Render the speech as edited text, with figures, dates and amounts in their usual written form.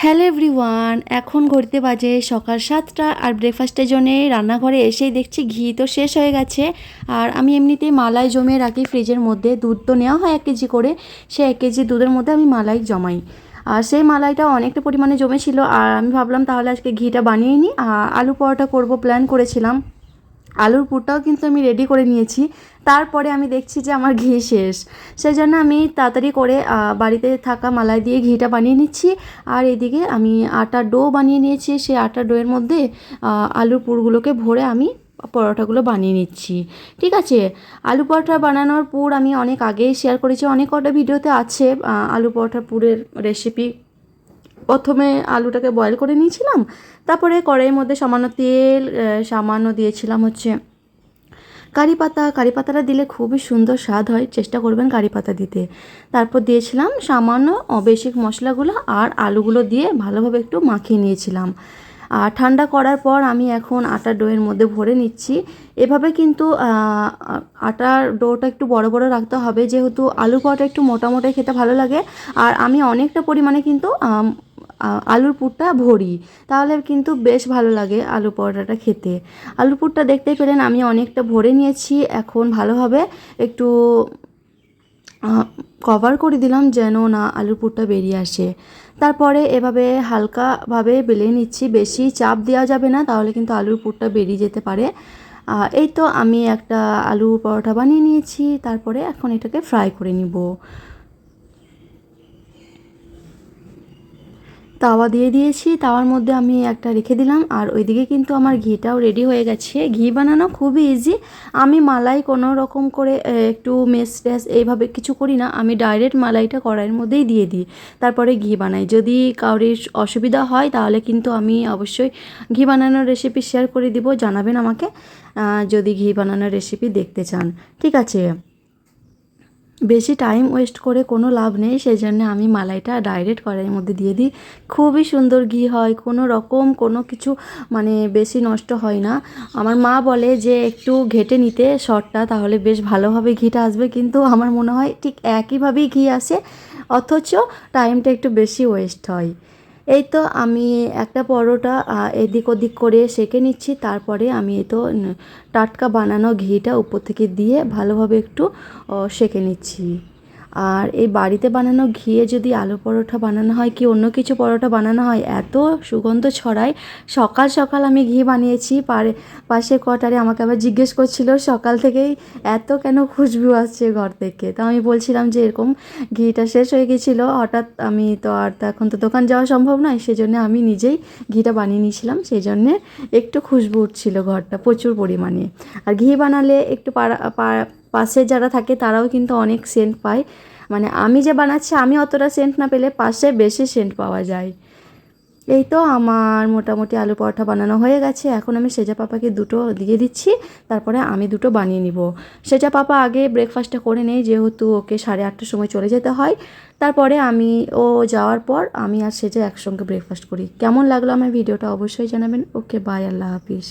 Hello everyone, এখন ঘড়িতে বাজে সকাল 7টা আর ব্রেকফাস্টের জন্যে রান্নাঘরে এসেই দেখছি ঘি তো শেষ হয়ে গেছে। আর আমি এমনিতেই মালাই জমিয়ে রাখি ফ্রিজের মধ্যে। দুধ তো নেওয়া হয় 1 কেজি করে, সে 1 কেজি দুধের মধ্যে আমি মালাই জমাই। আর সেই মালাইটা অনেকটা পরিমাণে জমেছিল, আর আমি ভাবলাম তাহলে আজকে ঘিটা বানিয়ে নিই। আলু পরোটা করব প্ল্যান করেছিলাম। আলুর পুরটাও কিন্তু আমি রেডি করে নিয়েছি। তারপরে আমি দেখছি যে আমার ঘি শেষ। সেই জন্য আমি তাড়াতাড়ি করে বাড়িতে থাকা মালাই দিয়ে ঘিটা বানিয়ে নিচ্ছি। আর এদিকে আমি আটার ডো বানিয়ে নিয়েছি। সেই আটার ডোয়ের মধ্যে আলুর পুরগুলোকে ভরে আমি পরোটাগুলো বানিয়ে নিচ্ছি। ঠিক আছে, আলু পরোটা বানানোর পুর আমি অনেক আগেই শেয়ার করেছি, অনেক কটা ভিডিওতে আছে আলু পরোটার পুরের রেসিপি। প্রথমে আলুটাকে বয়েল করে নিয়েছিলাম, তারপরে কড়াইয়ের মধ্যে সামান্য তেল, সামান্য দিয়েছিলাম হচ্ছে কারি পাতা। কারি পাতাটা দিলে খুবই সুন্দর স্বাদ হয়, চেষ্টা করবেন কারি পাতা দিতে। তারপর দিয়েছিলাম সামান্য বেসিক মশলাগুলো, আর আলুগুলো দিয়ে ভালোভাবে একটু মাখিয়ে নিয়েছিলাম। আর ঠান্ডা করার পর আমি এখন আটার ডোয়ের মধ্যে ভরে নিচ্ছি। এভাবে কিন্তু আটার ডোটা একটু বড় বড় রাখতে হবে, যেহেতু আলু পরোটা একটু মোটা মোটাই খেতে ভালো লাগে। আর আমি অনেকটা পরিমাণে কিন্তু আলুর পুরটা ভরি, তাহলে কিন্তু বেশ ভালো লাগে আলু পরোটাটা খেতে। আলুর পুরটা দেখতেই পেলেন আমি অনেকটা ভরে নিয়েছি। এখন ভালোভাবে একটু কভার করে দিলাম যেন না আলুর পুরটা বেরিয়ে আসে। তারপরে এভাবে হালকাভাবে বেলে নিচ্ছি, বেশি চাপ দেওয়া যাবে না, তাহলে কিন্তু আলুর পুরটা বেরিয়ে যেতে পারে। এই তো আমি একটা আলু পরোটা বানিয়ে নিয়েছি। তারপরে এখন এটাকে ফ্রাই করে নিব। তাওয়া দিয়ে দিয়েছি, তাওয়ার মধ্যে আমি একটা রেখে দিলাম। আর ওইদিকে কিন্তু আমার ঘিটাও রেডি হয়ে গেছে। ঘি বানানো খুবই ইজি। আমি মালাই কোনো রকম করে একটু মেস টেস এইভাবে কিছু করি না, আমি ডাইরেক্ট মালাইটা কড়াইয়ের মধ্যেই দিয়ে দিই, তারপরে ঘি বানাই। যদি কারোর অসুবিধা হয় তাহলে কিন্তু আমি অবশ্যই ঘি বানানোর রেসিপি শেয়ার করে দিব, জানাবেন আমাকে যদি ঘি বানানোর রেসিপি দেখতে চান। ঠিক আছে, বেশি টাইম ওয়েস্ট করে কোনো লাভ নেই, সেই জন্য আমি মালাইটা ডাইরেক্ট কড়াইয়ের মধ্যে দিয়ে দিই। খুবই সুন্দর ঘি হয়, কোনো রকম কোনো কিছু মানে বেশি নষ্ট হয় না। আমার মা বলে যে একটু ঘেটে নিতে শর্টটা, তাহলে বেশ ভালোভাবে ঘিটা আসবে, কিন্তু আমার মনে হয় ঠিক একইভাবেই ঘি আসে, অথচ টাইমটা একটু বেশি ওয়েস্ট হয়। এই তো আমি একটা পরোটা এদিক ওদিক করে সেঁকে নিচ্ছি। তারপরে আমি এই তো টাটকা বানানো ঘিটা উপর থেকে দিয়ে ভালোভাবে একটু সেঁকে নিচ্ছি। আর এই বাড়িতে বানানো ঘিয়ে যদি আলু পরোটা বানানো হয় কি অন্য কিছু পরোটা বানানো হয়, এত সুগন্ধ ছড়ায়। সকাল সকাল আমি ঘি বানিয়েছি, পাশে কোয়ার্টারে আমাকে আবার জিজ্ঞেস করছিল সকাল থেকেই এত কেন খুশবু আসছে ঘর থেকে। তো আমি বলছিলাম যে এরকম ঘিটা শেষ হয়ে গেছিলো হঠাৎ, আমি তো আর তো এখন তো দোকান যাওয়া সম্ভব নয়, সেজন্য আমি নিজেই ঘিটা বানিয়ে নিয়েছিলাম। সেই জন্যে একটু খুশবু উঠছিল ঘরটা প্রচুর পরিমাণে। আর ঘি বানালে একটু পাশে যারা থাকে তারাও কিন্তু অনেক সেন্ট পায়। মানে আমি যে বানাচ্ছি আমি অতটা সেন্ট না পেলে পাশে বেশি সেন্ট পাওয়া যায়। এই তো আমার মোটামুটি আলু পরোটা বানানো হয়ে গেছে। এখন আমি সেজা পাপাকে দুটো দিয়ে দিচ্ছি, তারপরে আমি দুটো বানিয়ে নিব। সেজা পাপা আগে ব্রেকফাস্টটা করে নেই, যেহেতু ওকে 8:30টার সময় চলে যেতে হয়। তারপরে আমি ও যাওয়ার পর আমি আর সেজা একসঙ্গে ব্রেকফাস্ট করি। কেমন লাগলো আমার ভিডিওটা অবশ্যই জানাবেন। ওকে, বাই, আল্লাহ হাফিজ।